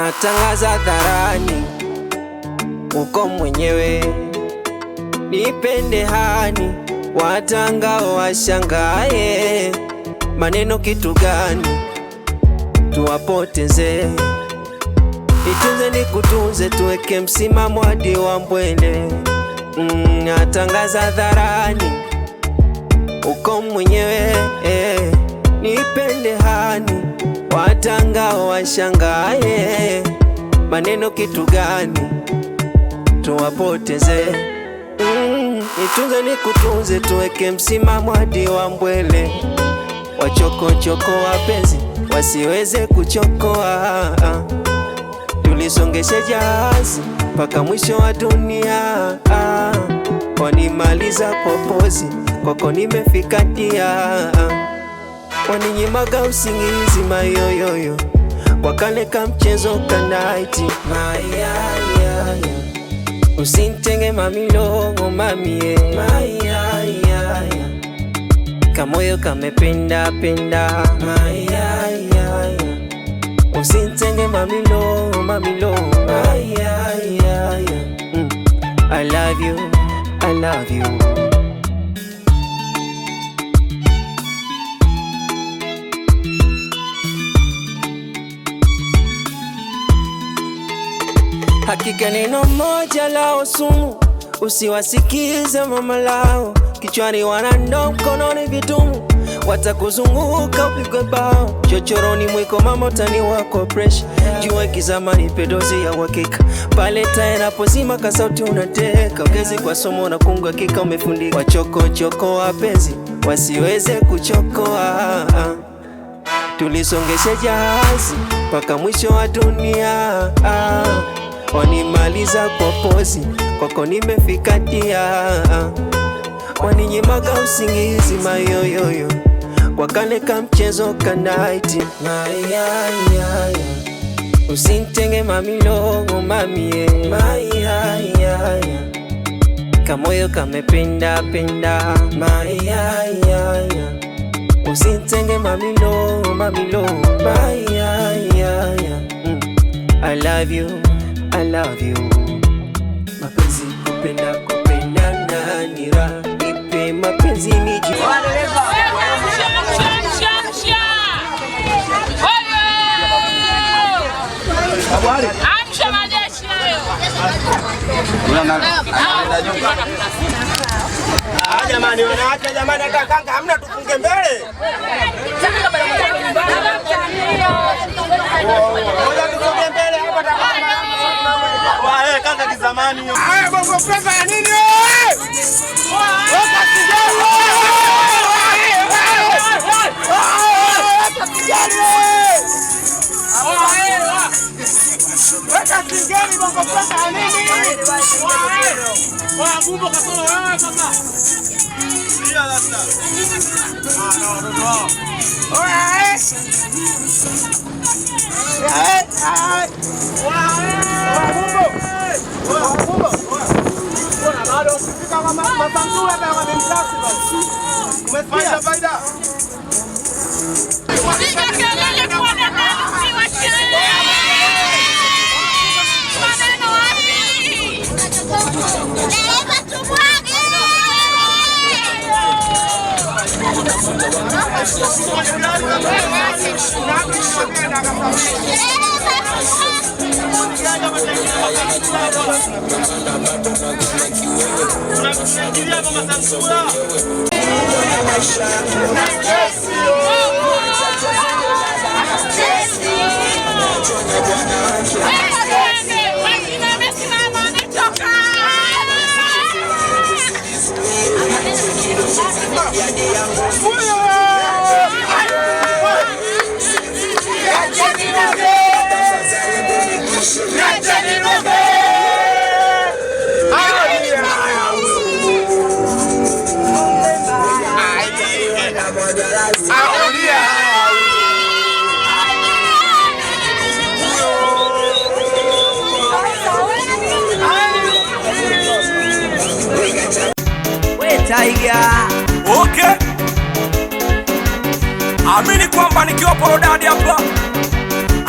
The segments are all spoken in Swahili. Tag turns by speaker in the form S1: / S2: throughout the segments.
S1: natangaza hadharani, uko mwenyewe nipende hani, watangao washangae, maneno kitu gani tuwapoteze, nitunze nikutunze, tuweke msimamo hadi wa mbwele. Natangaza hadharani, uko mwenyewe nipende hani, watangao washangae, maneno kitu gani tuwapoteze, nitunze nikutunze, tuweke msimamo hadi wa mbwele. Wachokochoko wapenzi wasiweze kuchokoa, tulisongeshe jahazi mpaka mwisho wa dunia. Wanimaliza popozi, kwako nimefika dia, waninyimaga usingizi mayoyoyo, wakaleka mchezo kanaiti mayayaya, usintenge mamilongo mamie mayayaya, kamoyo kamependa penda mayayaya, usintenge mamilongo mamilongo mayayaya. I love you, I love you. Hakika neno moja lao sumu, usiwasikize mama lao, kichwani wanando mkononi vitumu, watakuzunguka upigwe bao, chochoroni mwiko mama utani wako pressure, jua kizamani pedozi ya wakika, pale taa inapozima kasauti unateka, ongezi kwa somo na kungu hakika umefundika. Wachokochoko wapenzi wasiweze kuchokoa, tulisongeshe jahazi mpaka mwisho wa dunia. Wanimaliza kwa pozi, kwako nimefika dia, waninyimaga usingizi mayoyoyo, wakaleka mchezo kanaiti mayayaya, usintenge mamilongo mamie mayayaya, kamoyo kamependa penda mayayaya, usintenge mamilongo mamilongo mayayaya. I love you, I love you. Mapenzi kupenda kupendana ni raha, nipe mapenzi niji
S2: jamani, wanawake jamani, hata kanga hamna, tufunge mbele. Tufunge mbele hapa takanga. Wae kanga kizamani hiyo. Haya bongo flava ya nini wewe? Weka kijani. Weka kijani. Weka kijani bongo flava ya nini? Wa bumbo kasoro wewe kaka. Ndio sasa. No. Oye.
S3: Amini kwamba nikiwa Porodadi hapa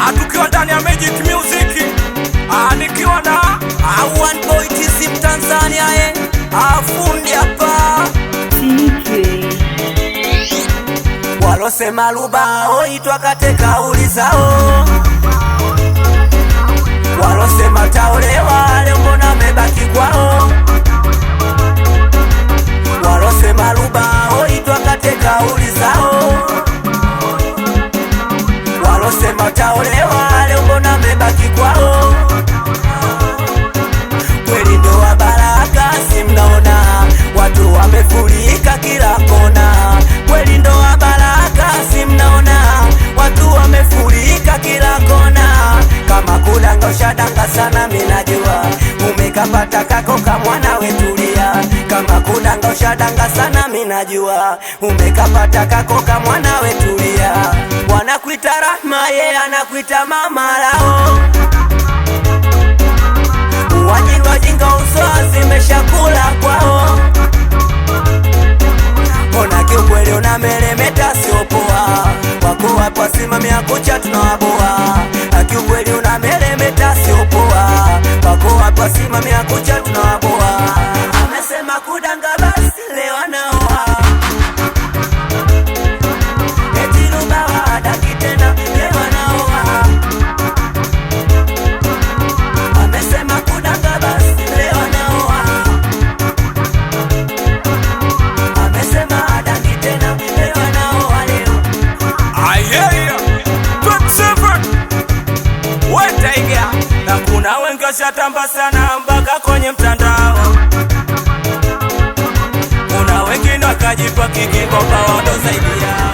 S3: Tukiwa ndani ya Magic Music, nikiwa na
S1: One Boy TC Tanzania, afundi hapa walosema lubao itwa kate kauli zao, walosema taolewa leo mbona mebaki kwao, walosema lubao itwa kate kauli zao, walosema taolewa leo mbona mebaki kwao. Kweli ndoa baraka si mnaona, watu wamefurika kila kona. Kweli ndoa baraka si mnaona, watu wamefurika kila kona. Kama kudanga ushadanga sana minajua, umekapata kako kamwana wetulia. Kama kudanga ushadanga sana minajua, umekapata kako kamwana wetulia. Wanakuita Rahma ye anakuita mama lao, wajinga uso zimeshakula kwao. Ona kiukweli unameremeta sio poa, wako wapo wasimamia kucha tunawaboa. Kiukweli unameremeta sio poa, wako wapo wasimamia kucha tunawaboa. Amesema kudanga basi leo anaoa, eti lubawa adaki tena leo anaoa. Amesema kudanga basi leo anaoa, amesema adaki tena leo anaoa leo.
S3: Ayeya 27 wetaiga, na kuna wengi washatamba sana mpaka kwenye mtandao. Kuna wengine wakajipa kikikomba wando zaidi yao.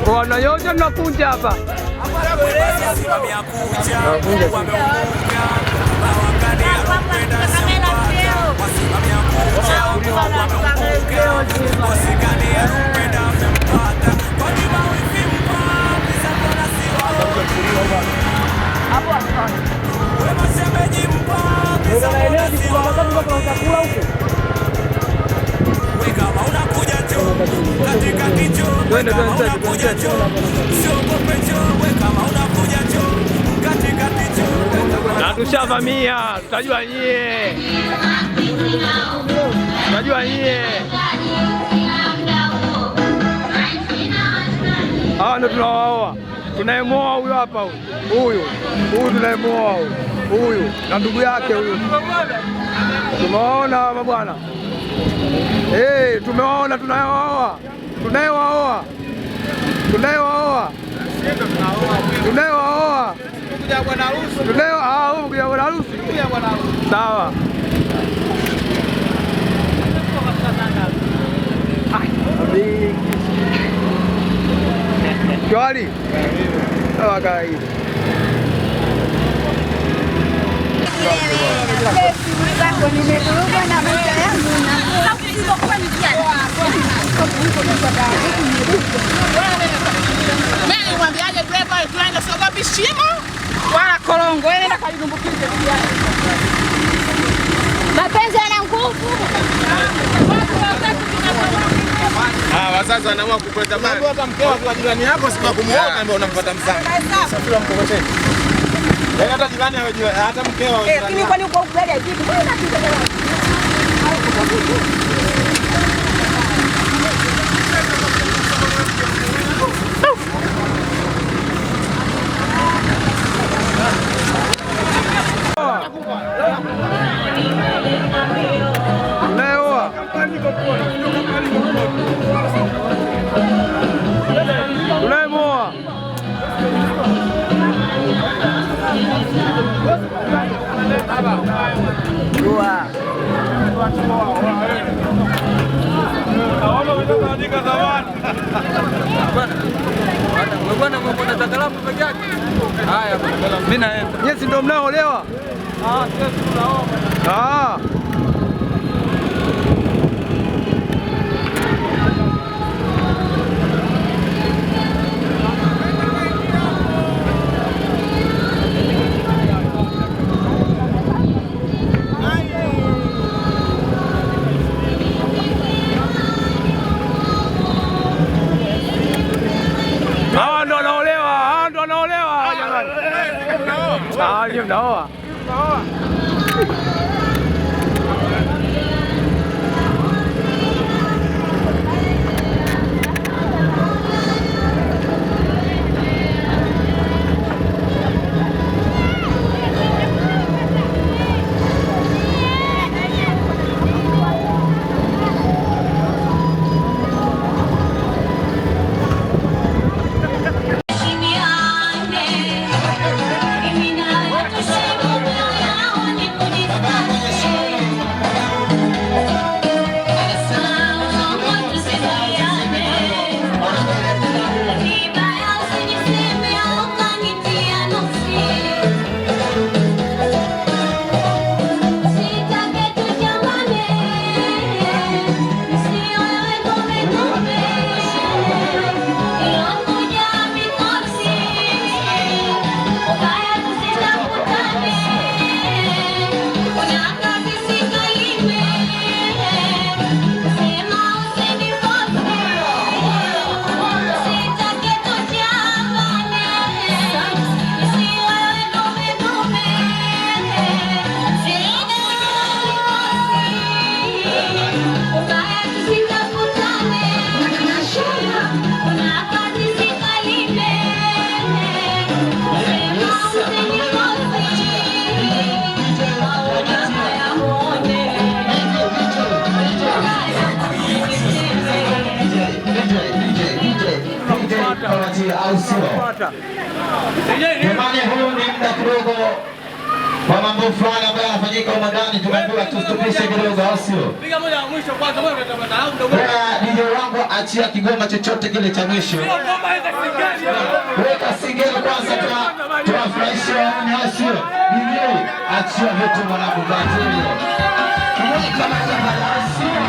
S4: Wanayoja nakunja hapa. Na tushavamia, tutajua nyie. Tutajua nyie. Hawa ndo tunawaoa. Tunayemoa huyu hapa huyu. Huyu tunayemoa huyu. Na ndugu yake huyu. Tumewaona mabwana. Tumewaona tunayewaoa. Tunayewaoa. Kuja bwana harusi. Kuja bwana harusi. Sawa. Shwari. Sawa kawaida.
S5: Mwambiaje breva tuende sogopi shimo wala korongo, nenda kalidumbukize mapenzi yana nguvu.
S2: Wazazi wanaamua kukuleta mali. Hata mkeo wa jirani yako sima kumuona ndio unampata msanga. Safiri mkokoteni. Hata jirani hawajua, hata mkeo wa jirani.
S5: Lakini kwani uko ubele vipi? Mbona
S4: Bwana mambo na takalamu peke yake. Haya, mimi naenda. Nyesi ndio mnaolewa? Sisi tunaoa. Mnaoa.
S6: Jamani, huu ni muda kidogo kwa mambo fulani ambayo yanafanyika huko ndani, tumeambiwa tustupishe kidogo, au sio? Piga moja ya mwisho kwanza, wewe unataka mdogo. DJ wangu achia kigoma chochote kile cha mwisho. Weka singeli kwanza, tuwafurahishe au sio? DJ achia vitu mwanangu batili. Weka majanga au sio?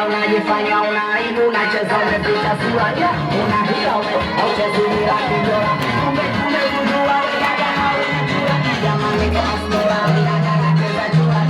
S7: Unajifanya unaibu, unacheza umepita sura, unahila uchezi bila kujua, kumbe tumegundua dada haunajua, jamani kama sura dada anacheza chura,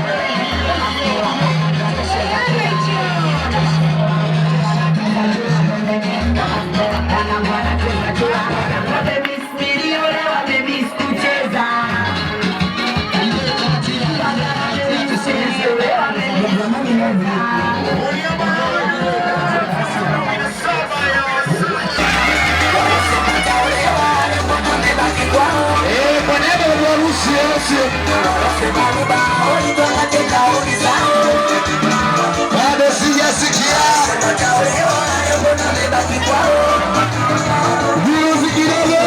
S6: bado sijasikia virusi kidogo,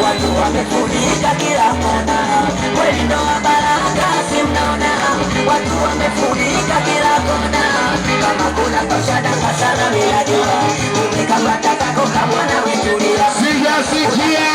S7: watu wamefunika kila kona, kweli ndoa baraka si mnaona, watu wamefunika kila kona, kama kuna toshadaka sana minajua, umekapata kako kamwana wetulia,
S6: sijasikia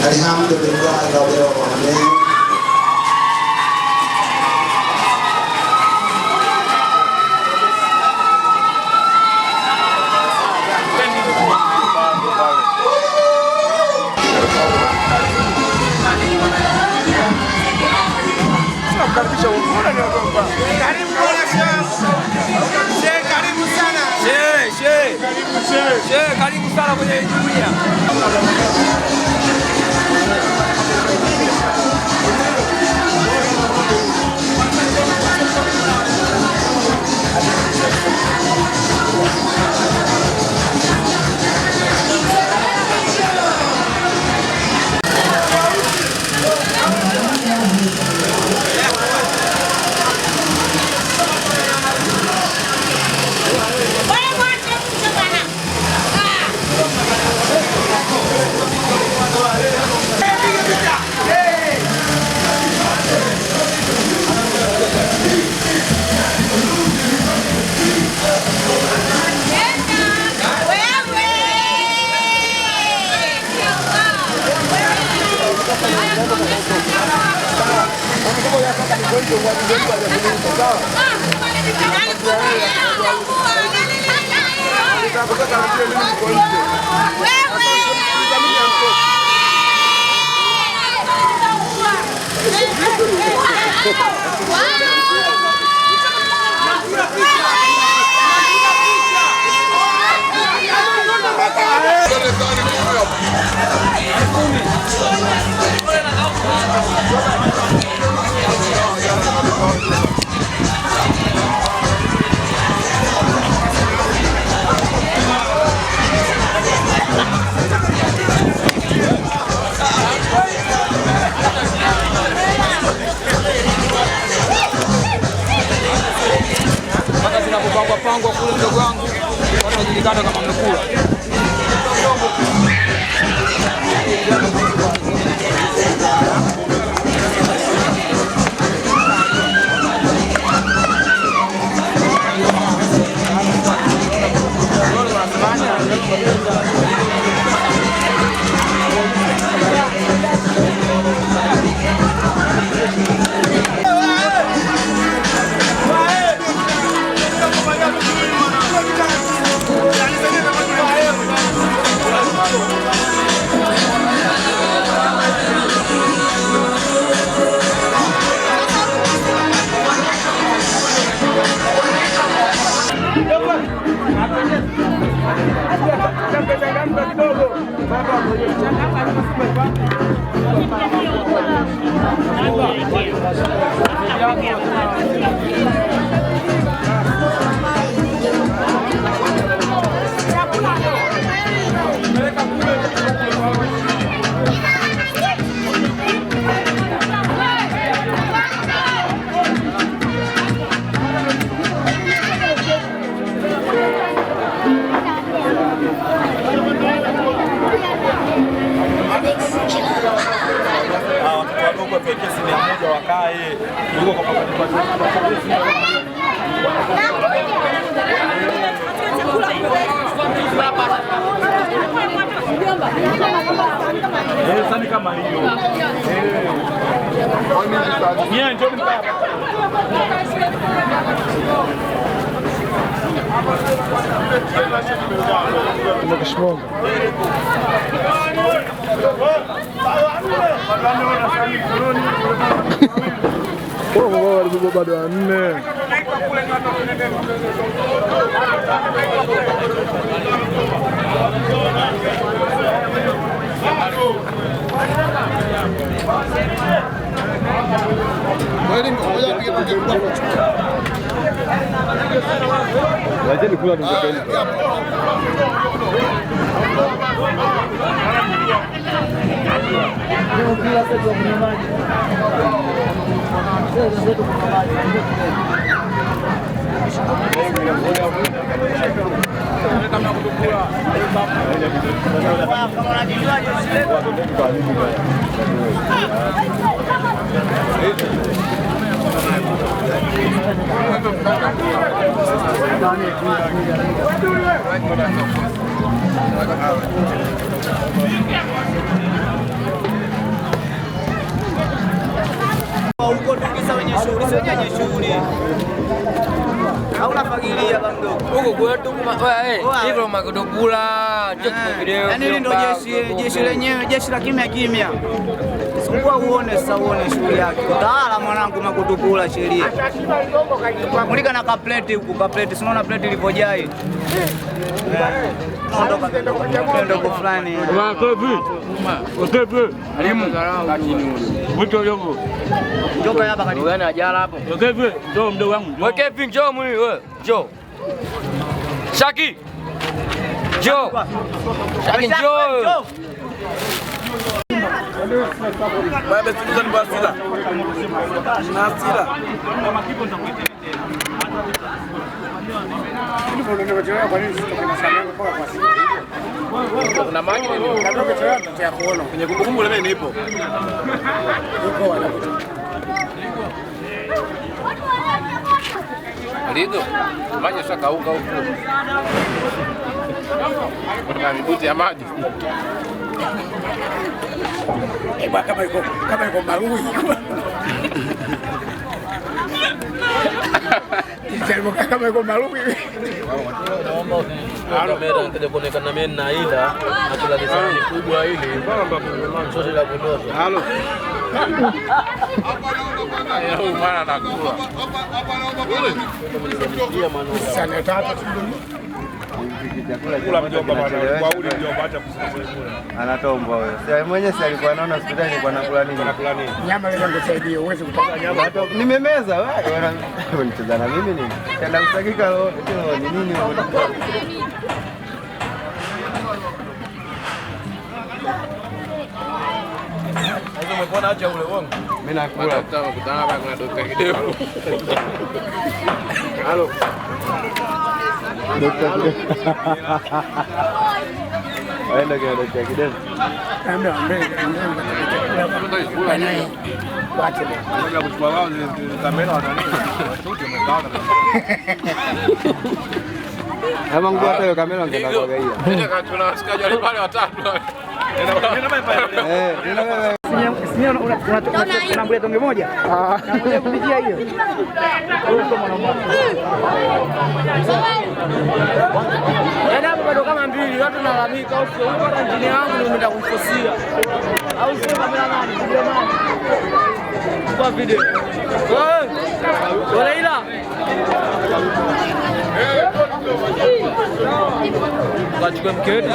S6: Alhamdulillah rabbil alamin.
S4: Karibu sana kwenye jumuiya. Pangwa kule mdogo wangu wanajulikana kama mnukula. Kama hiyo.
S2: Nyie njoo mkaa.
S4: Kishmonga. Wao walikuwa bado wanne. Wajeni kula ningependa.
S8: Huko tukisa wenye shughuli sio wenye shughuli. Hauna fagilia baba mdogo.
S9: Huko kwetu hivyo makutokula video.
S8: Yaani hili ndio jeshi lenyewe, jeshi la kimya kimya. Sikuwa uone sasa uone shughuli yake. Utawala mwanangu makutokula sheria. Mulika na kapleti huko, kapleti unaona pleti ilipojaa hii. Ndio fulani.
S9: Otepe. Alimu. Mtu yogo.
S8: Njoo hapa kati.
S9: Wewe ajala hapo. Otepe, njoo mdogo wangu. Otepe njoo mwili wewe. Njoo. Shaki. Njoo. Shaki njoo.
S2: Baba tuliza ni basila. Nasila. Kuna maji nini? Katoke tayari tutia kuona. Kwenye kumbukumbu leo nipo. Uko wanakuja. Lido. Maji sasa kauka huko. Kuna mibuti ya maji. Kama iko marui. Kama iko marui.
S9: Kamera nikaja kuonekana mimi na ila na kula lisani kubwa hili. Sote la kutosha.
S2: Halo. Yeye mwana anakula. Sana tatu. Kula mjomba bwana. Kwa uli mjomba acha kusikia.
S10: Anatomba huyo. Sasa mwenyewe si alikuwa anaona hospitali alikuwa anakula nini?
S2: Anakula nini? Nyama ile ingesaidia uweze kupata nyama.
S10: Hata nimemeza wewe. Unacheza na mimi nini? Kaenda kusakika ni nini?
S9: Hizo umepona acha ule uongo.
S10: Mimi nakula.
S2: Kutana hapa kuna dokta kidogo. Halo.
S10: Dokta kidogo. Waenda kwa dokta kidogo.
S2: Ambia wacha. Ngoja kuchukua wao kamera watani. Washuti umekaa.
S10: Kama nguo hata hiyo kamera ungeenda kwa gaia.
S2: Ndio tuna wasikaji wale pale watatu.
S8: Unaambia tonge moja. Na moja kupitia hiyo.
S9: Yaani hapo bado kama mbili watu nalalamika au sio? Huko injini yangu nimeenda kufosia. Au sio kamera nani? Ndio nani? Kwa video. Wewe ila. Wachukue mkewetu.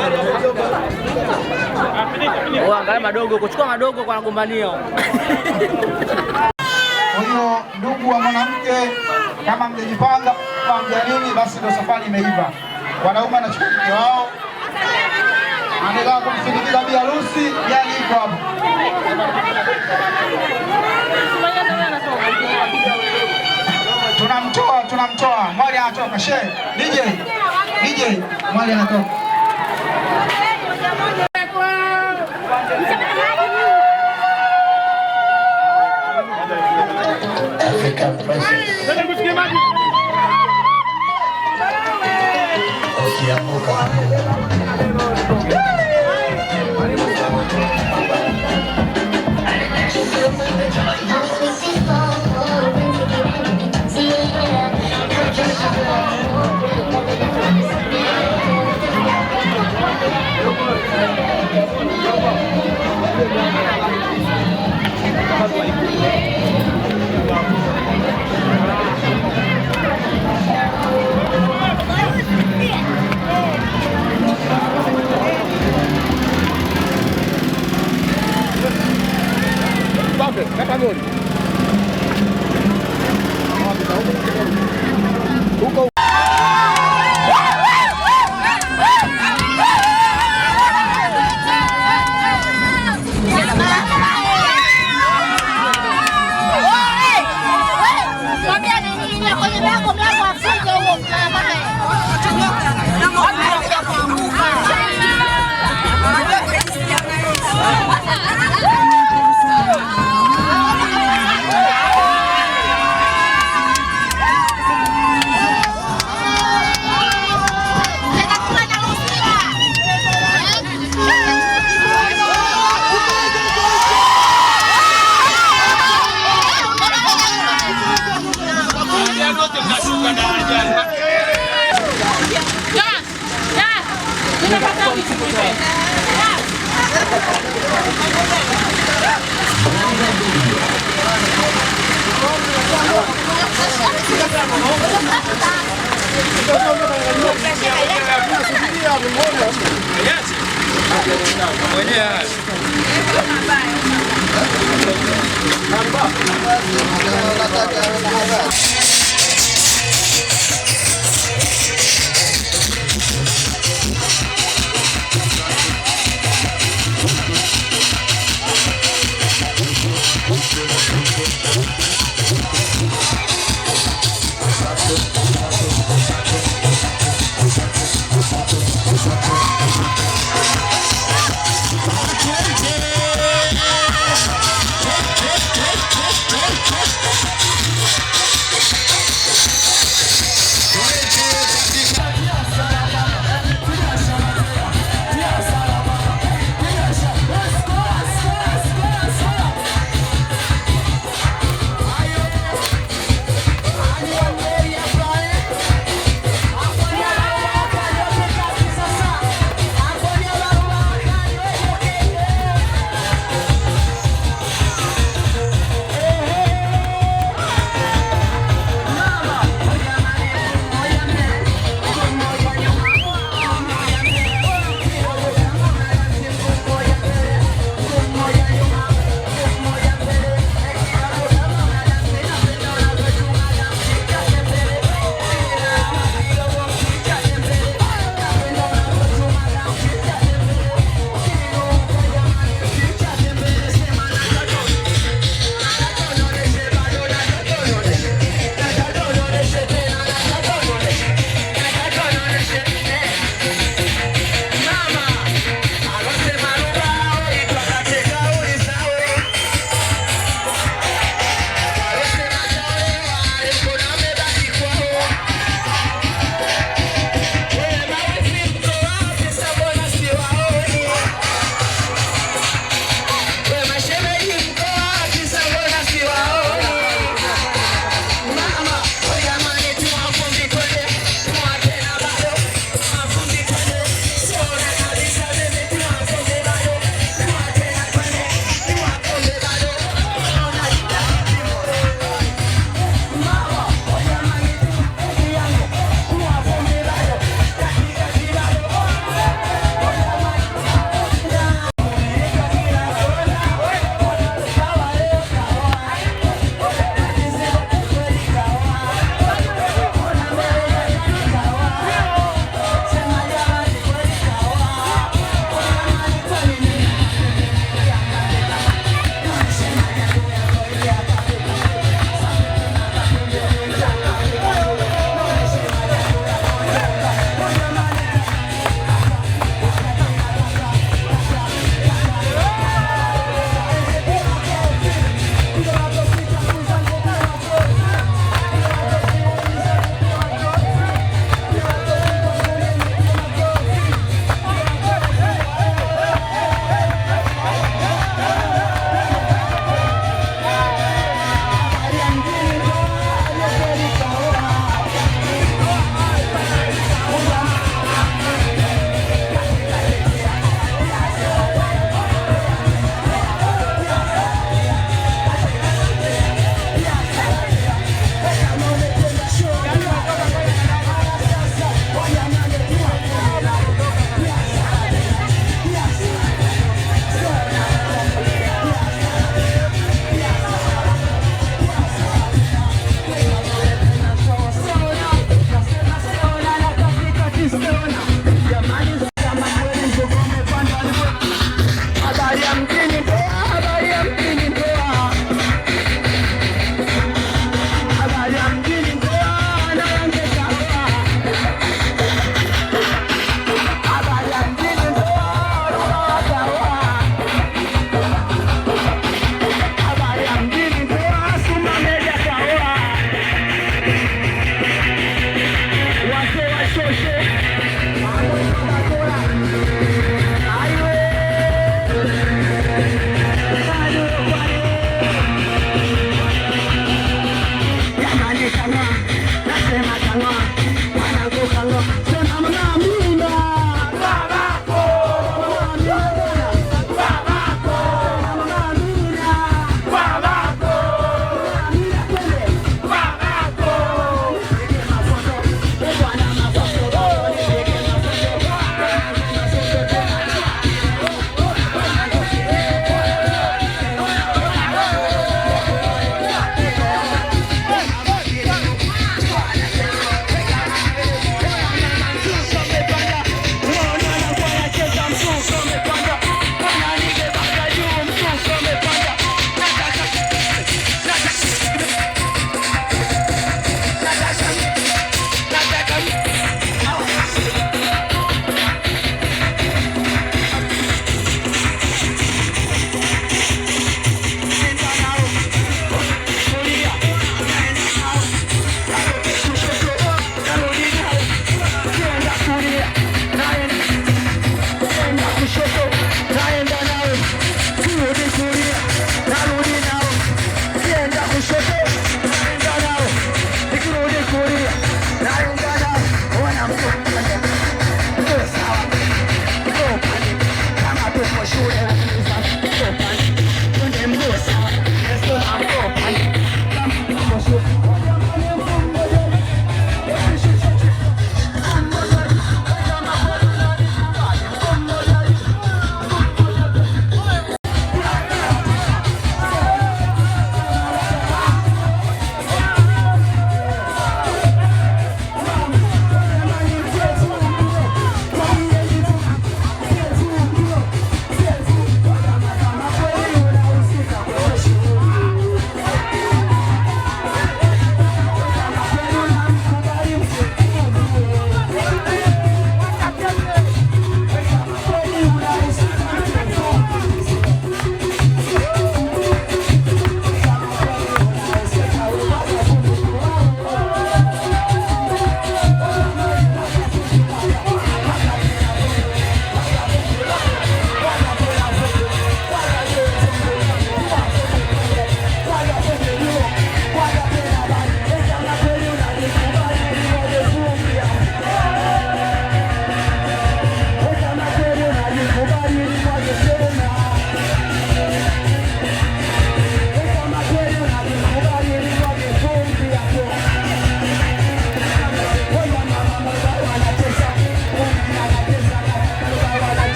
S9: Angalia madogo, kuchukua madogo kwa nagombania.
S6: Kwa hiyo ndugu wa mwanamke, kama mjajipanga kama mjanini, basi ndio safari imeiva. Wanaume anachukua mke wao, anaendelea kumsindikiza bi harusi, yani iko hapo. Tunamtoa, mwali anatoka. DJ, mwali anatoka. African Princess. Ukiamuka
S2: Kata goli. Huko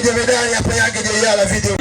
S6: Jemedani hapa yake jeyala video.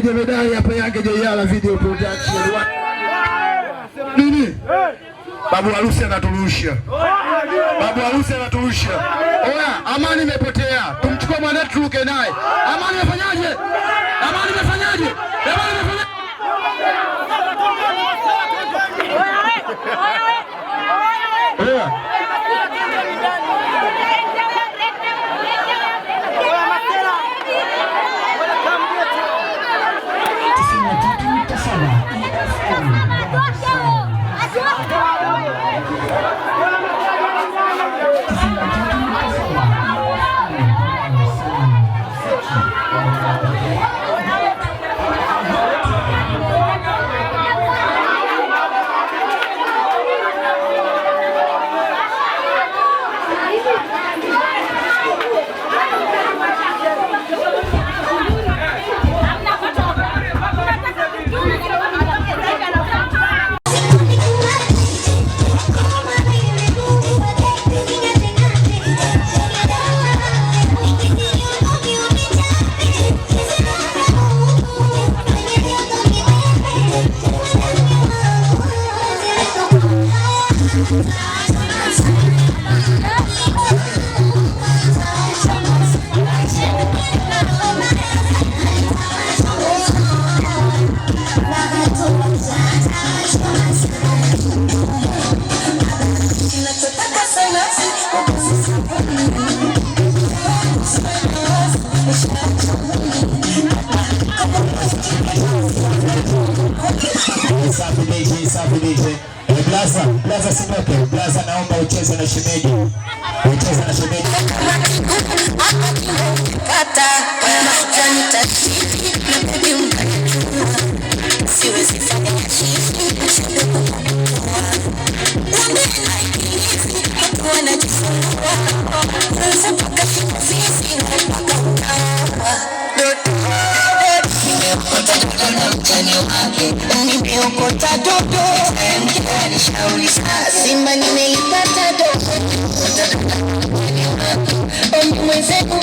S11: Jemedari hapa yake Jeyala Video Production. Nini? Babu harusi anaturusha. Babu harusi anaturusha. Oya, amani imepotea. Tumchukue mwanetu turuke naye. Amani imefanyaje? Amani imefanyaje? Amani imefanyaje? Oya.
S6: Blaza Simoke, Blaza naomba ucheze na shemeji. Ucheze na shemeji. Kata, kwa majani tatizi, na baby mkachua. Siwezi fanya chizi, Wambe haikinizi, watu wanajifungua. Unza paka sisi, mpaka ukawa. Nimeokota dodo na mtani wake. Nimeokota dodo. Shauri Simba nimeipata dogo mwenzetu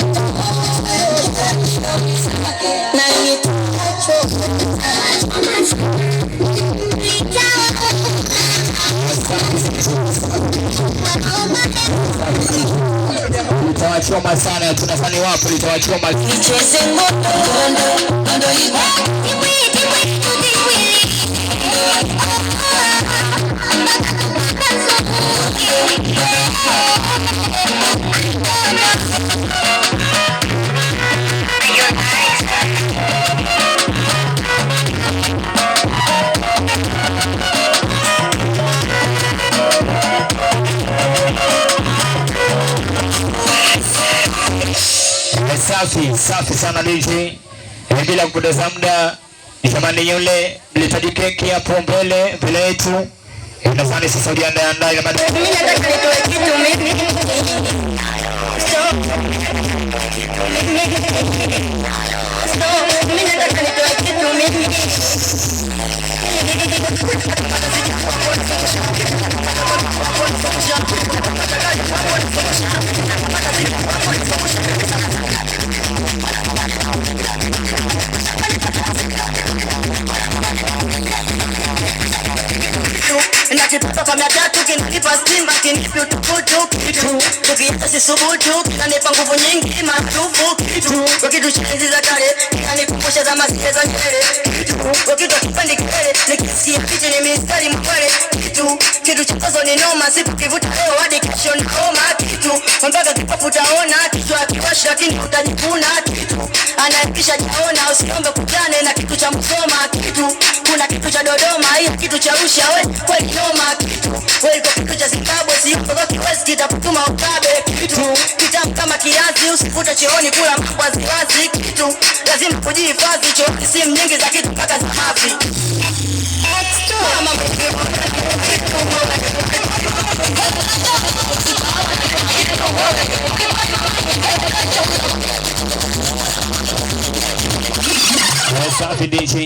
S6: na nitacho litawachoma sana, tunafani wapo litawachoma. Nicheze moto ndo safi sana DJ. Bila kupoteza muda, jamani yule mlitaji keki hapo mbele yetu. Nadhani sasa ujiandae ile baada. Mimi nataka nitoe kitu mimi. Mimi nataka nitoe kitu mimi. Nakipata kwa miatatu kinipa stima kinipi utukutu kitu tukiita sisubutu kinanipa nguvu nyingi matufu kitu kwa kitu cha enzi za kale kinanikumbusha za masia za mbele kitu kwa kitu kipendi kele nikisikia picha ni mistari mkwele kitu cha kazo ni noma sipu kivuta leo hadi kesho ni koma kitu mpaka kipofu utaona kitu akiwashi lakini utajikuna kitu anaikisha jaona usiombe kujane na kitu cha msoma kitu kuna kitu cha Dodoma hiyo kitu cha Arusha we kweli noma kitu wewe kwa kitu cha Zimbabwe si kwa kiwezi kitakutuma ukabe kitu kitamu kama kiazi usifute cheoni kula mkwazi wazi kitu lazima kujihifadhi chooni simu nyingi za kitu mpaka za mafi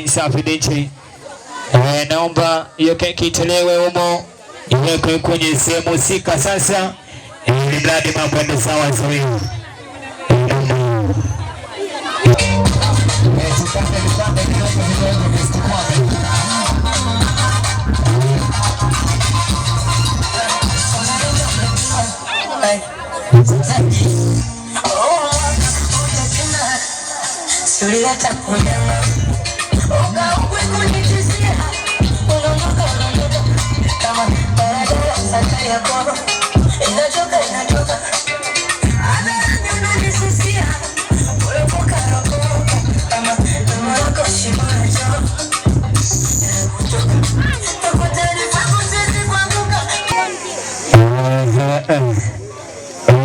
S6: Safi DJ. Naomba hiyo keki itolewe humo, iwekwe kwenye sehemu husika sasa, ili mradi mambo yaende sawa sawa.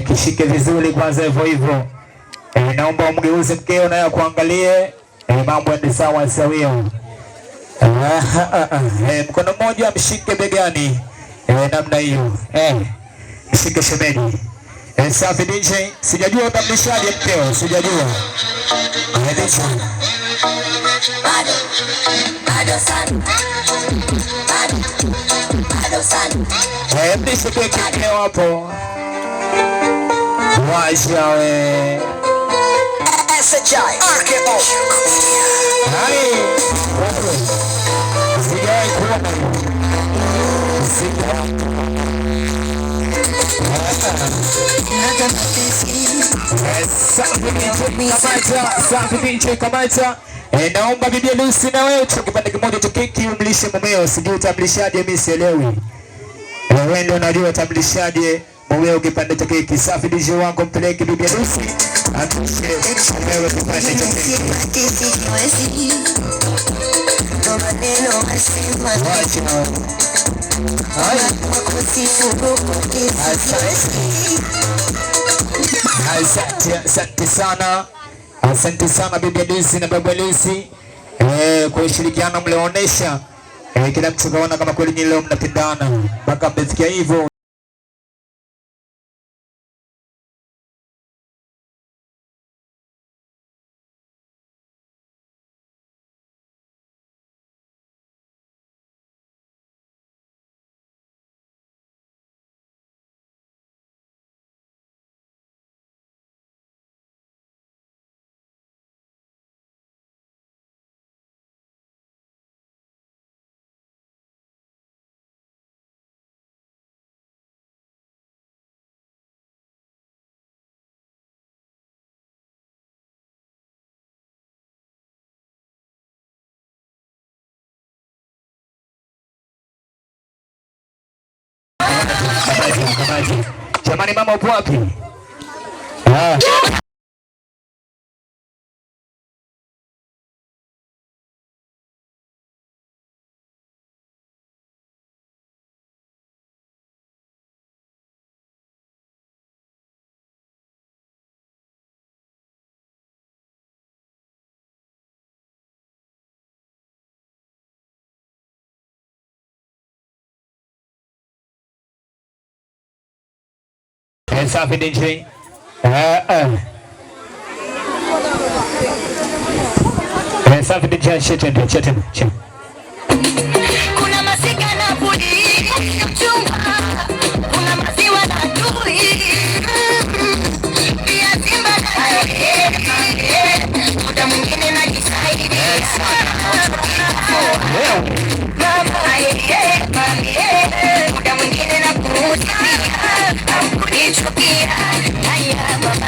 S6: Kishike vizuri kwanza hivyo hivyo. Naomba umgeuze mkeo naye kuangalie mambo yaende sawa sawa. Mkono mmoja mshike begani namna hiyo. Mshike shemeji. Safi DJ, sijajua utamlishaje mkeo, sijajua. Bado sana. Mshike mkeo hapo. Wajawe SHI RKO hai sijai kuona safi DJ kamata. Naomba bibi Lucy na wewe tu kipande kimoja cha keki umlishe mumeo, sijui utamlishaje, mimi sielewi. Wewe ndio unajua utamlishaje mumeo kipande cha keki. Safi DJ wangu mpeleke bibi Lucy atushe mumeo kipande cha keki. Asante sana. Asante sana bibi Lucy na baba Lucy kwa ushirikiano mlioonyesha. Kila mtu kaona kama kweli nyinyi leo mnapendana mpaka mmefikia hivyo. Jamani, mama upo wapi? Safi DJ. Safi DJ, chete. Kuna masika na budi chumba. Kuna maziwa na tui. Pia simba na muda mwingine najisaidia. Muda mwingine na kuusia. Kunichukia haya mama.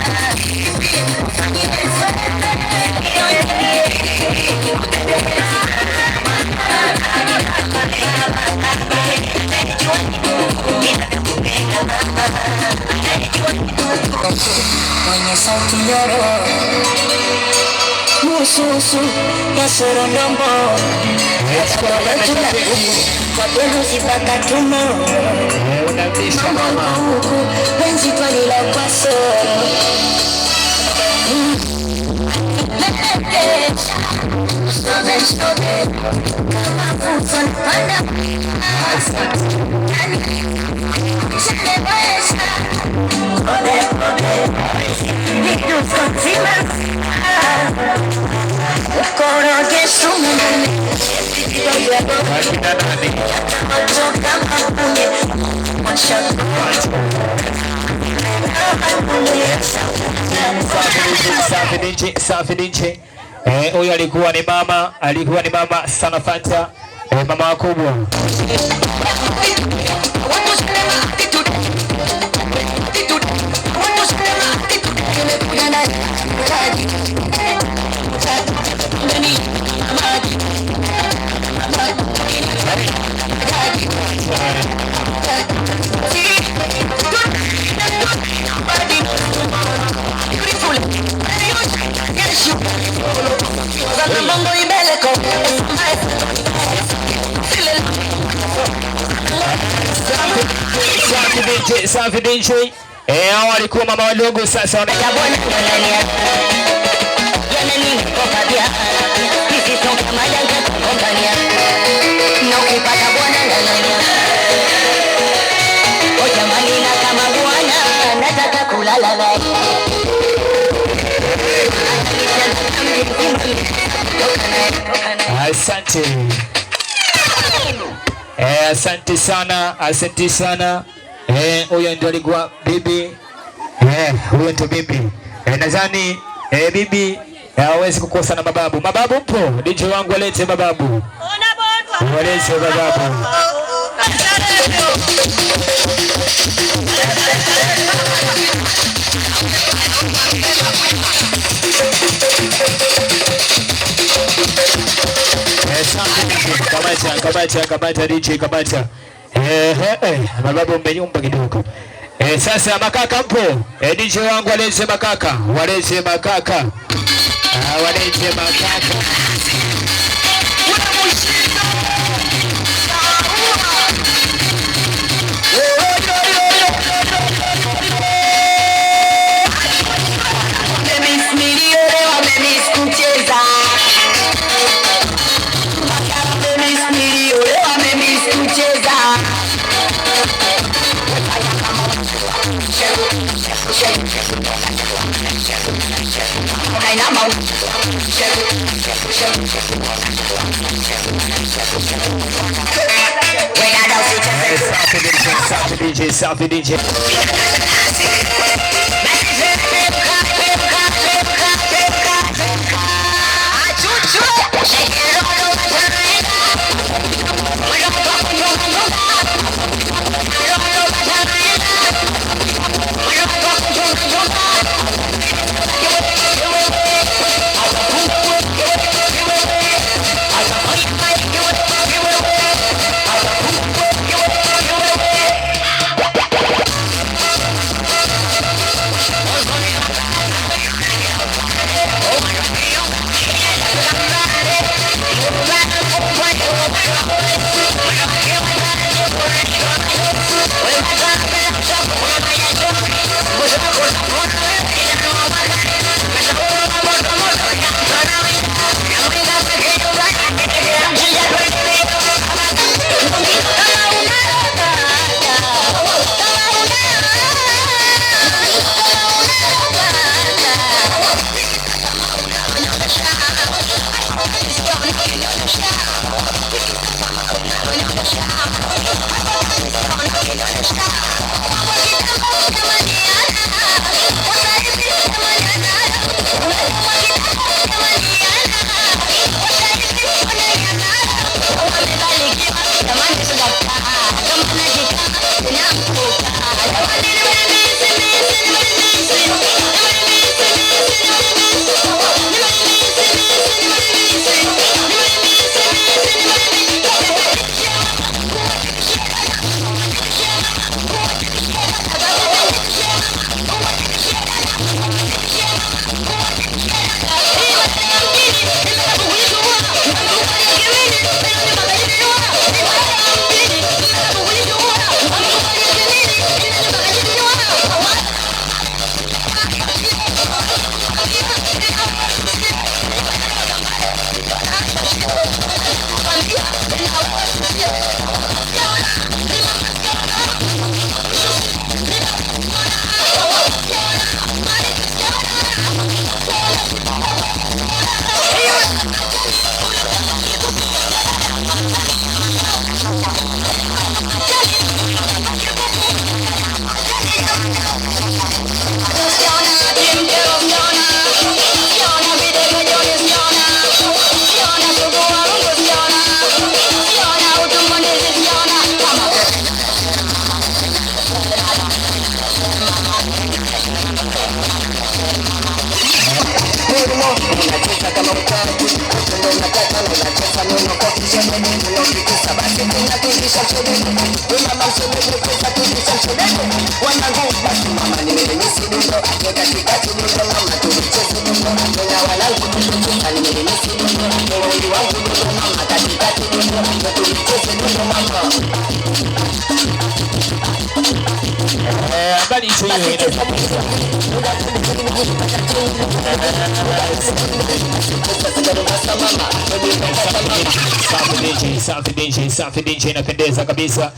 S6: Mwenye sauti nyororo mususu ya sorondombo kwa penu sipaka tumo mama huku penzi kwa nila kwa soro Stobe kama fufa panda Chelewesha Kode Nikus konzima Koro geshu mene Akina nani? Safi DJ. Huyo alikuwa ni mama Sana Fanta, mama wakubwa. Safi DJ. Hao walikuwa mama wadogo sasa asante. Asante sana. Huyo ndio alikuwa bibi. Huyo ndio bibi. Nadhani bibi hawezi kukosa na mababu. Mababu mpo? DJ wangu walete mababu. Walete mababu. Kamata DJ kamata. Mababu mmenyumba kidogo. Sasa makaka mpo? DJ wangu walete makaka. Walete makaka. Safi DJ. Habari hiyo safi DJ inapendeza kabisa.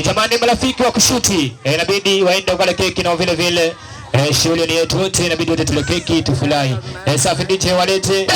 S6: Jamani marafiki wa kushuti, inabidi waende kula keki na vile vile shughuli ni yetu wote, inabidi wote tule keki tufurahi. Safi DJ walete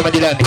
S6: majirani.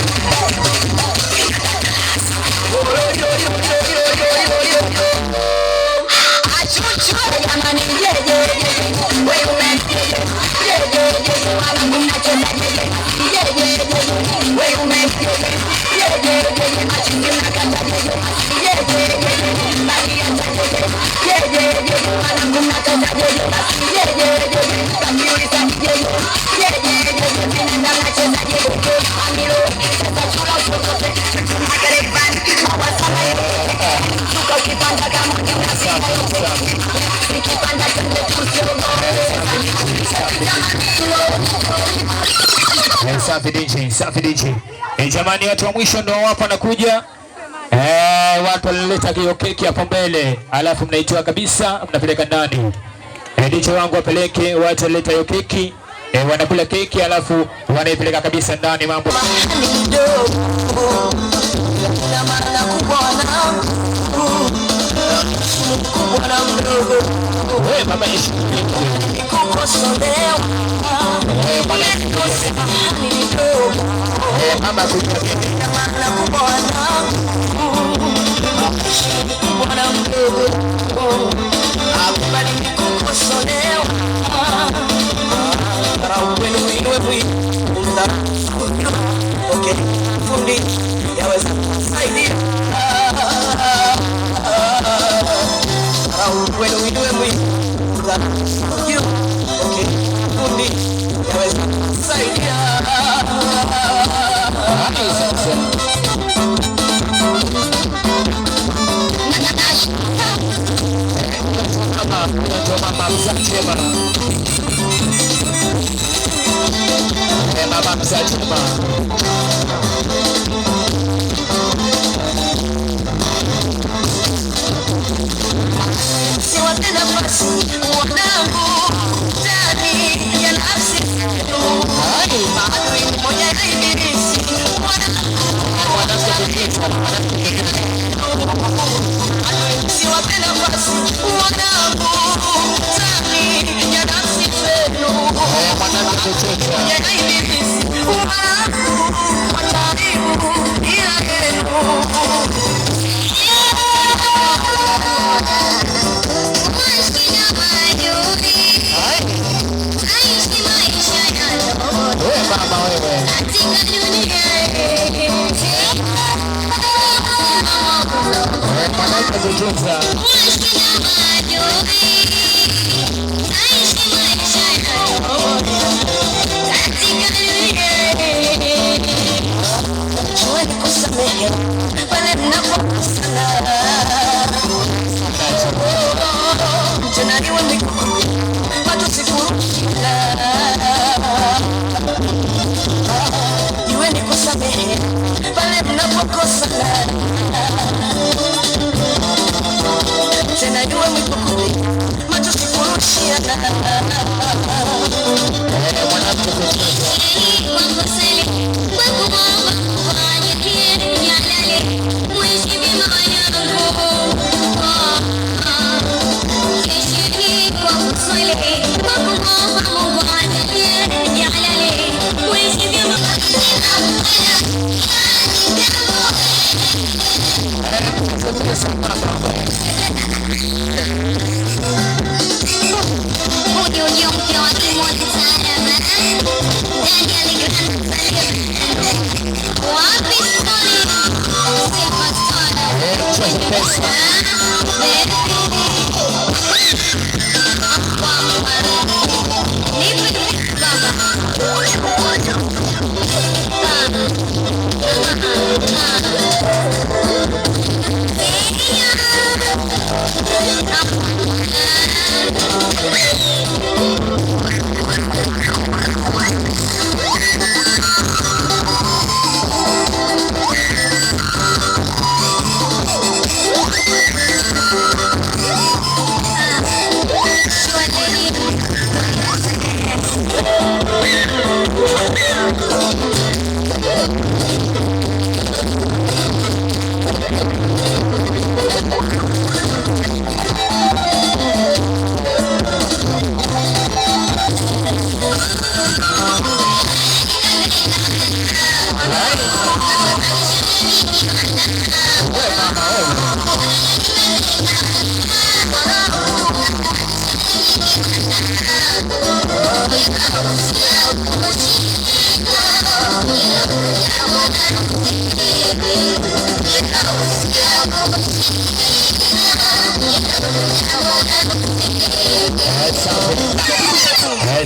S6: Safi DJ. Jamani watu wa mwisho ndio hapa nakuja. Watu walileta hiyo keki hapo mbele, alafu mnaitoa kabisa, mnapeleka ndani. DJ wangu wapeleke, watu walileta hiyo keki, wanakula keki alafu wanaipeleka kabisa ndani mambo. Wewe mama ishi. Mama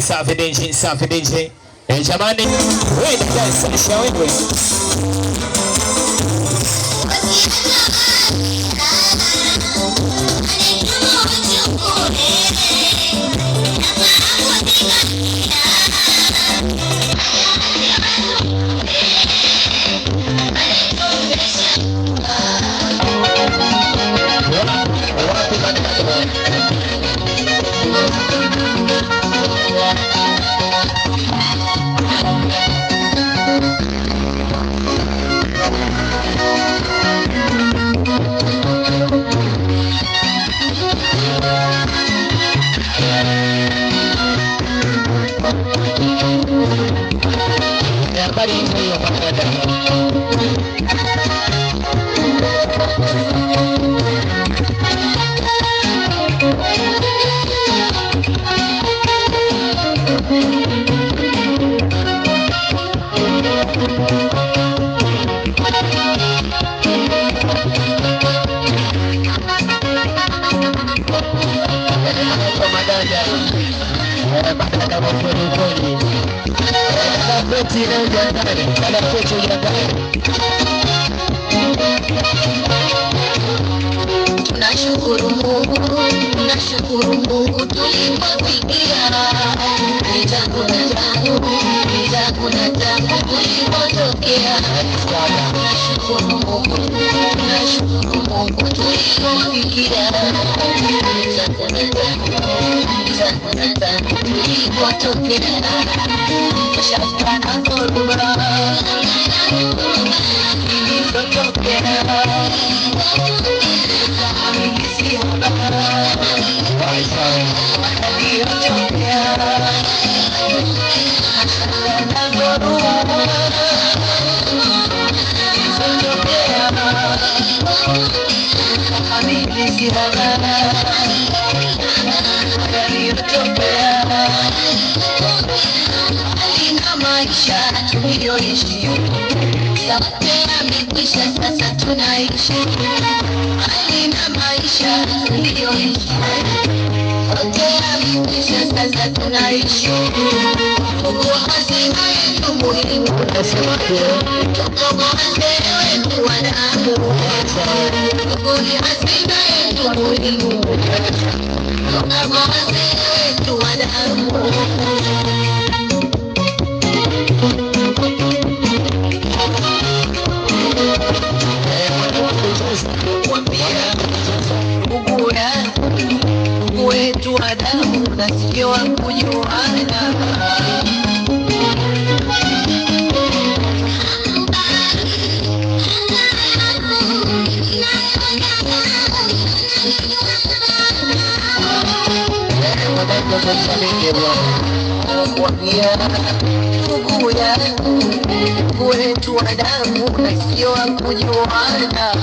S6: Safi DJ, safi DJ. Jamani, wewe guys, shawewe.
S7: Tunashukuru Mungu tulipofikia, kuna tangu tulipotokea. Tunashukuru Mungu tulipofikia, kuna tangu tulipotokea. Tushapana koruma maisha tulioishi, yote yamekwisha, sasa tunaishi hali na maisha tulioishi, yote yamekwisha, sasa tunaishi Mungu hazina yetu muhimu, Mungu hazina yetu wadamu, Mungu ni hazina yetu muhimu, Mungu hazina yetu wadamu. Mungu wetu wa damu na sio wa kujuana. Mungu wetu wa damu na sio wa kujuana.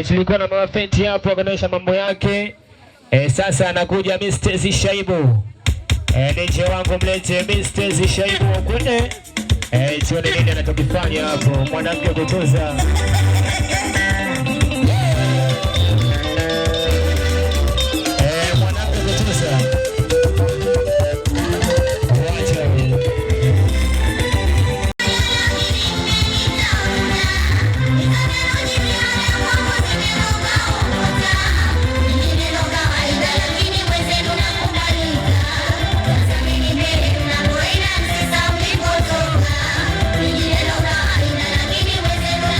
S6: Tulikuwa na mafenti hapo akaonyesha mambo yake. Sasa anakuja Mr. Zishaibu. DJ wangu mlete Mr. Zishaibu kune. Tuone nini anachokifanya hapo. Mwanamke kutoza.
S7: Lakini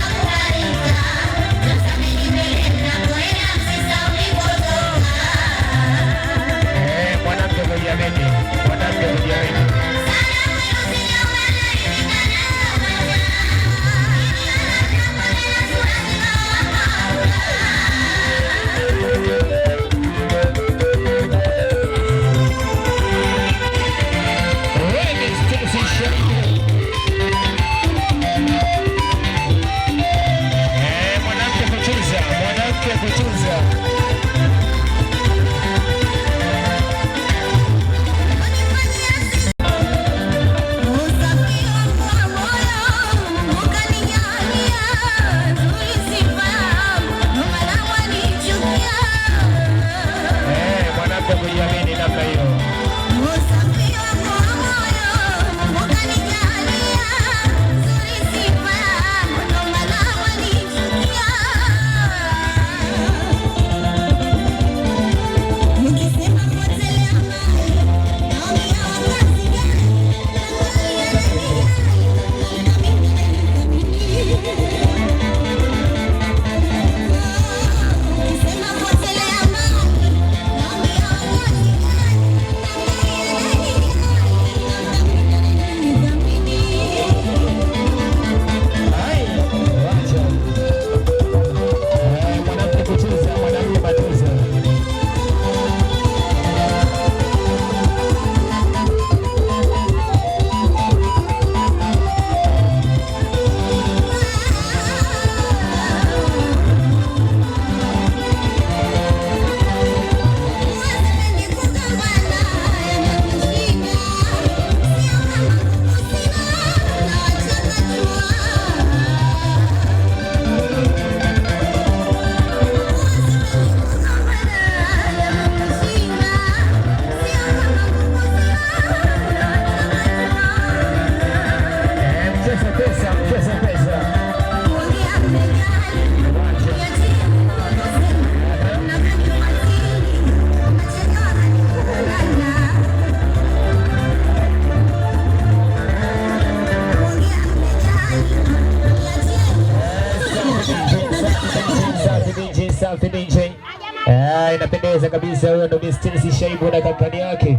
S6: yupo na kampani yake.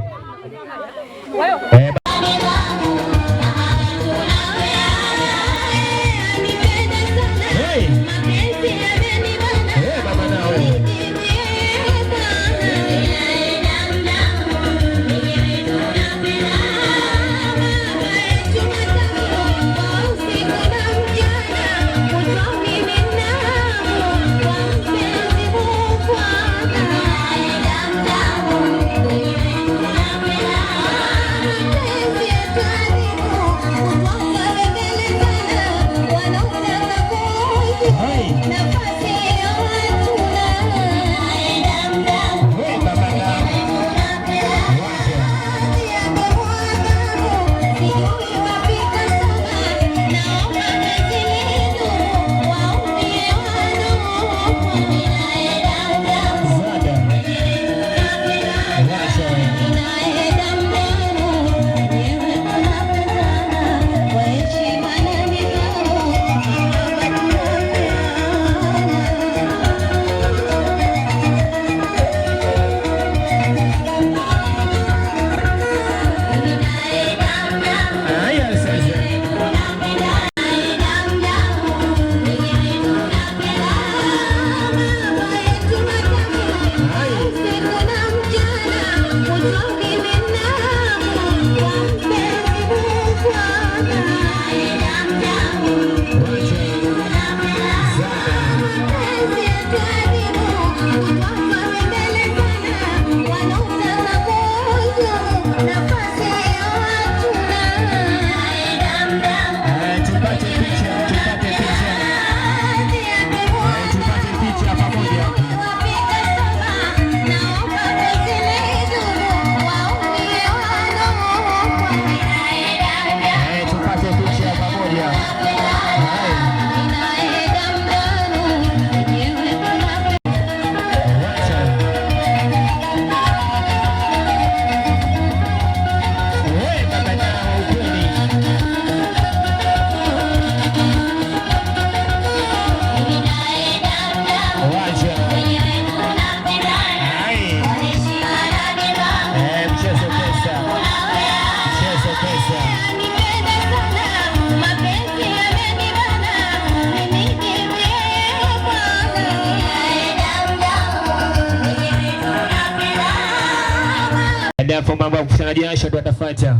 S6: Hapo mambo ya kukusanya jasho ndio atafuata.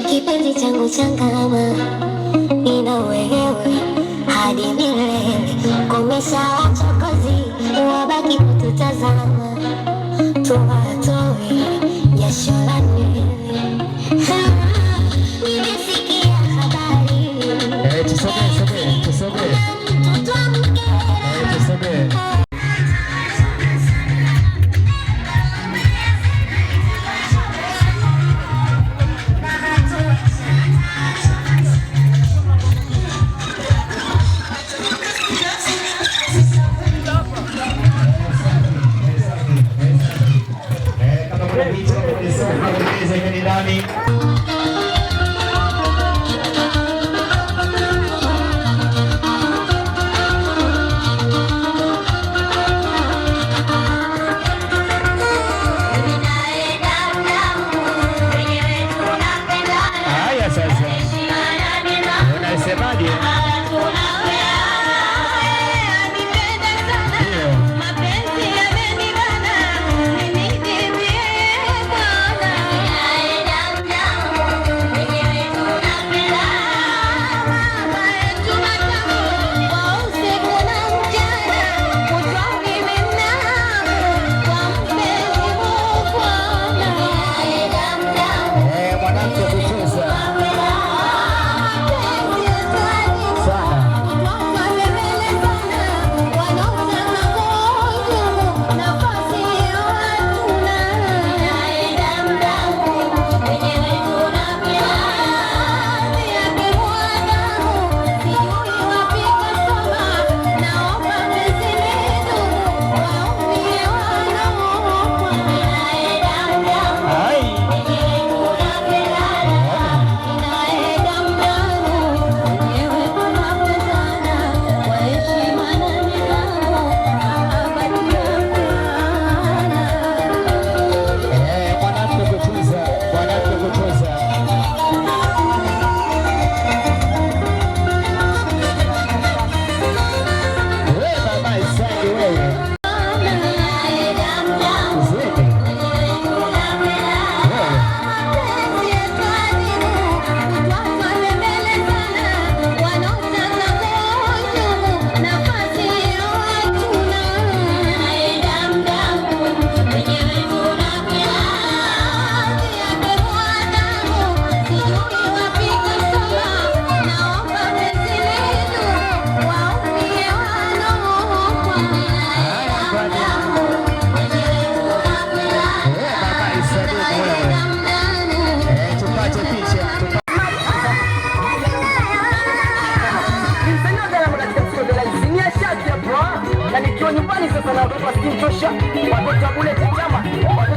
S12: Kipenzi changu changama, nina wewe hadi milele. Komesha wachokozi, wabaki kututazama, tuwatoe jasho la nywele. Nimesikia habari, tusogee.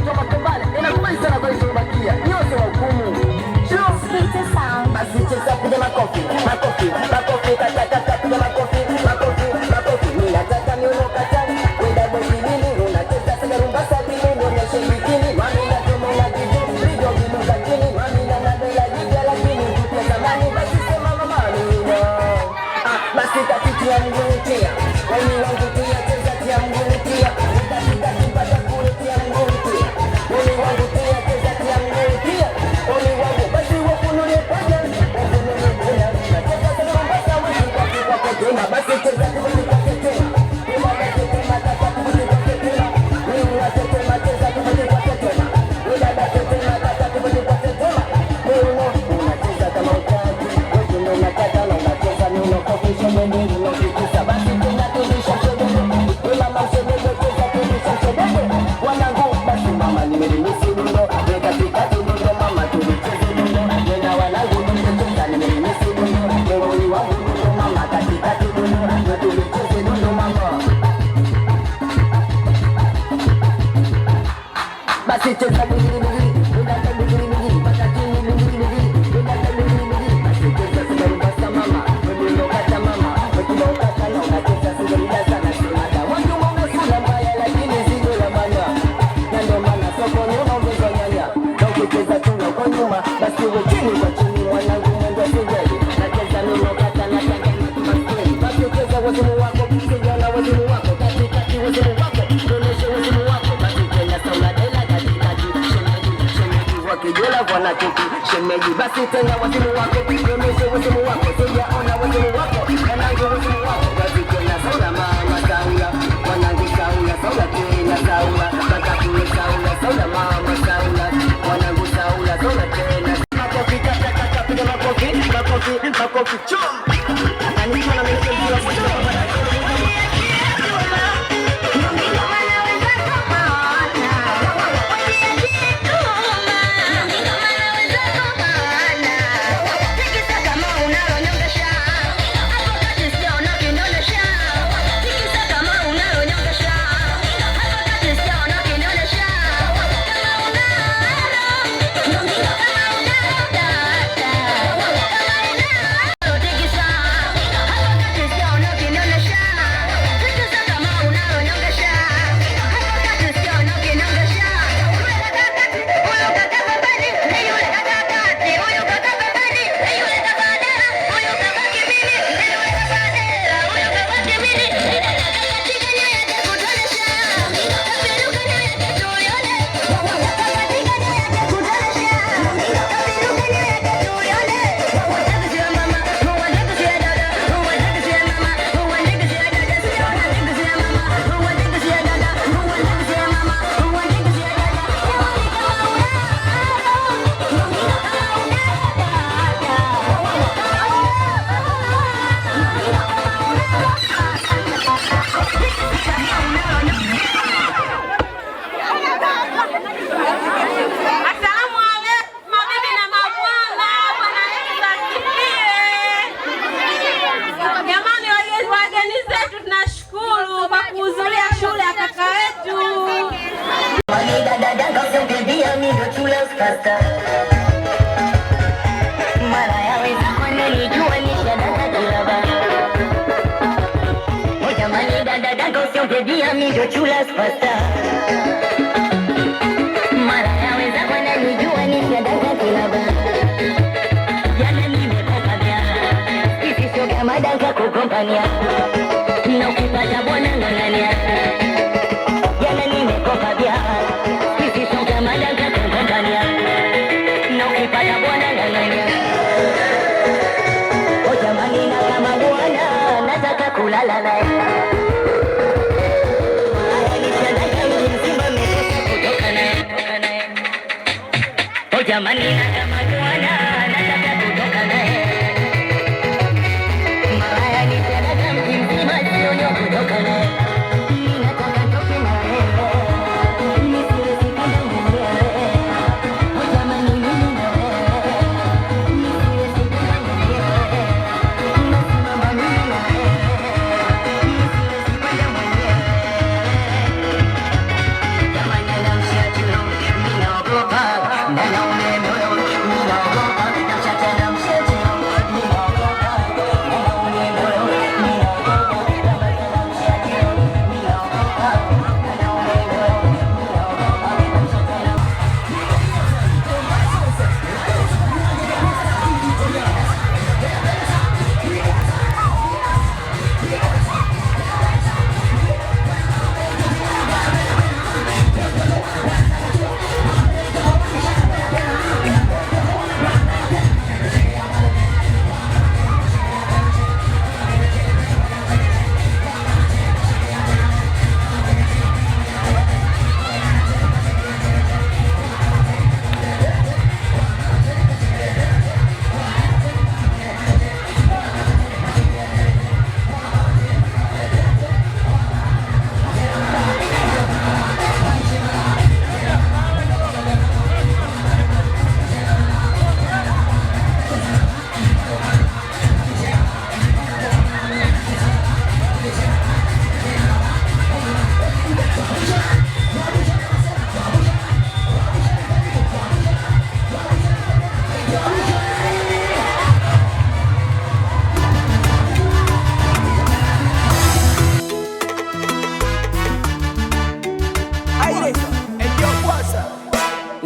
S7: wakati wa mapambano. Inakubali sana kwa hizo bakia. Nyote wa hukumu. Basi cheza piga makofi, makofi, makofi, kata kata piga makofi, makofi, makofi. Mimi nataka nione katani, wenda bosi nini, unacheza sana rumba sabini, nionyeshe bikini, mami na tomo na video, video viluka chini, mami na nadela jipya lakini jipya zamani, basi sema mama nina. Basi katitia mgutia, wani wangu tia, cheza tia mgutia, katika kipata kule tia mgutia, wani wangu tia, cheza tia mgutia, wani wangu basi wakunulie paja, wakunulie kuna, nacheza sana rumba sabini, kwa kutema, basi cheza kutika kitema, tema basi tema, kata kutika kitema, mimi watetema, cheza kutika kitema, udada tetema, kata kutika kitema, mimi unacheza kama utaki, wewe unakata na unacheza mimi unakofisha mwenyewe unakikisa, basi tena tulisha shedede, mama shedede, cheza tulisha shedede, wanangu basi mama nimelimisi dundo, katika dundo mama tulicheze dundo, nenda wanangu dundo cheza nimelimisi dundo, mwenye wangu dundo mama katika dundo, na tulicheze dundo mama. Basi cheza bigiri bigiri, unataka bigiri bigiri, pata chini bigiri bigiri, unataka bigiri bigiri, basi cheza sima rubasa mama, wewe ndo kata mama, wewe kata na unacheza sima rubasa na simada. Wangu mwana sura mbaya lakini zigo la manya, na ndo maana soko nyuma ongeza nyanya, na ukicheza tuna kwa nyuma, basi wewe chini kwa chini, wanangu mwendo sijali, nacheza nuno kata na tanga na tumaskini, basi cheza wazimu wako, sijana wazimu wako, katikati wazimu wako, tuoneshe wazimu wako, basi tena saula dela katikati, shemeji wakijola wana keki, shemeji basi tena wazimu wako, tuoneshe wazimu wako, sijaona wazimu wako, wanangu wazimu wako, basi tena saula mama saula, wanangu saula, saula tena saula, baka kule saula, saula mama saula, wanangu saula, saula tena, makofi kata kata piga makofi, makofi, makofi, chum, nani kama mimi ndio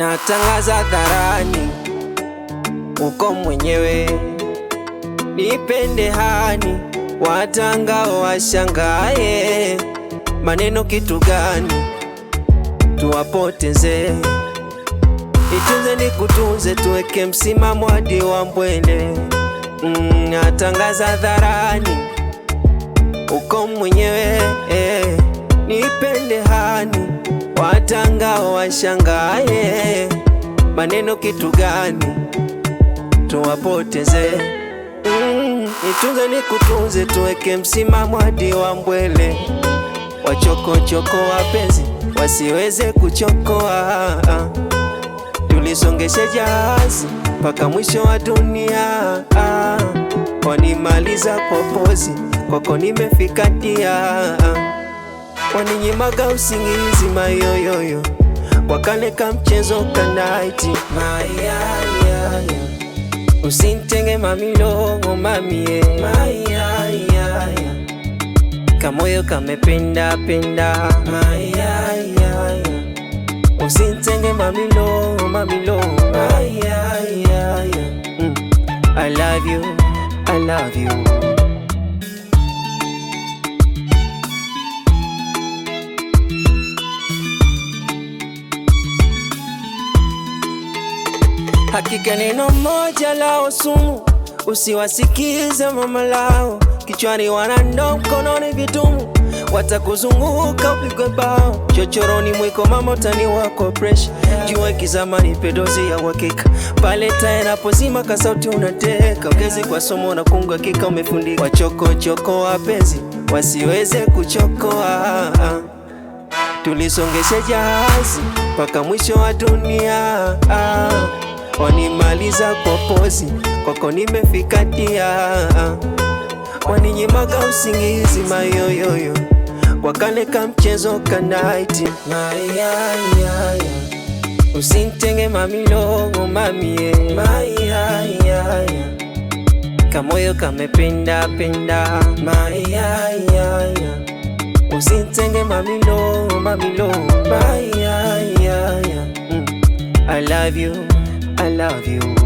S1: natangaza hadharani, uko mwenyewe, nipende hani, watangao washangae, maneno kitu gani tuwapoteze, nitunze nikutunze, tuweke msimamo hadi wa mbwele. Natangaza hadharani, uko mwenyewe, nipende hani, watangao washangae, maneno kitu gani tuwapoteze, nitunze nikutunze, tuweke msimamo hadi wa mbwele. Wachokochoko wapenzi wasiweze kuchokoa, tulisongeshe jahazi mpaka mwisho wa dunia. Wanimaliza popozi, kwako nimefika dia, waninyimaga usingizi mayoyoyo, wakaneka mchezo kanaiti mayayaya, usintenge mamilongo mamie mayayaya, kamoyo kamependa penda mayayaya, usintenge mamilongo mamilongo mayayaya. I love you, I love you. Hakika neno moja lao sumu, usiwasikize mama lao, kichwani wanando mkononi vitumu, watakuzunguka upigwe bao, chochoroni mwiko mama utani wako pressure, jua kizamani pedozi ya wakika, pale taa inapozima kasauti unateka, ongezi kwa somo na kungu hakika umefundika. Wachokochoko wapenzi wasiweze kuchokoa, tulisongeshe jahazi mpaka mwisho wa dunia. Wanimaliza kwa pozi, kwako nimefika dia, waninyimaga usingizi mayoyoyo, wakaneka mchezo kanaiti mayayaya, usintenge mamilongo mamie mayayaya, kamoyo kamependa penda mayayaya, usintenge mamilongo mamilongo mayayaya. I love you, I love you.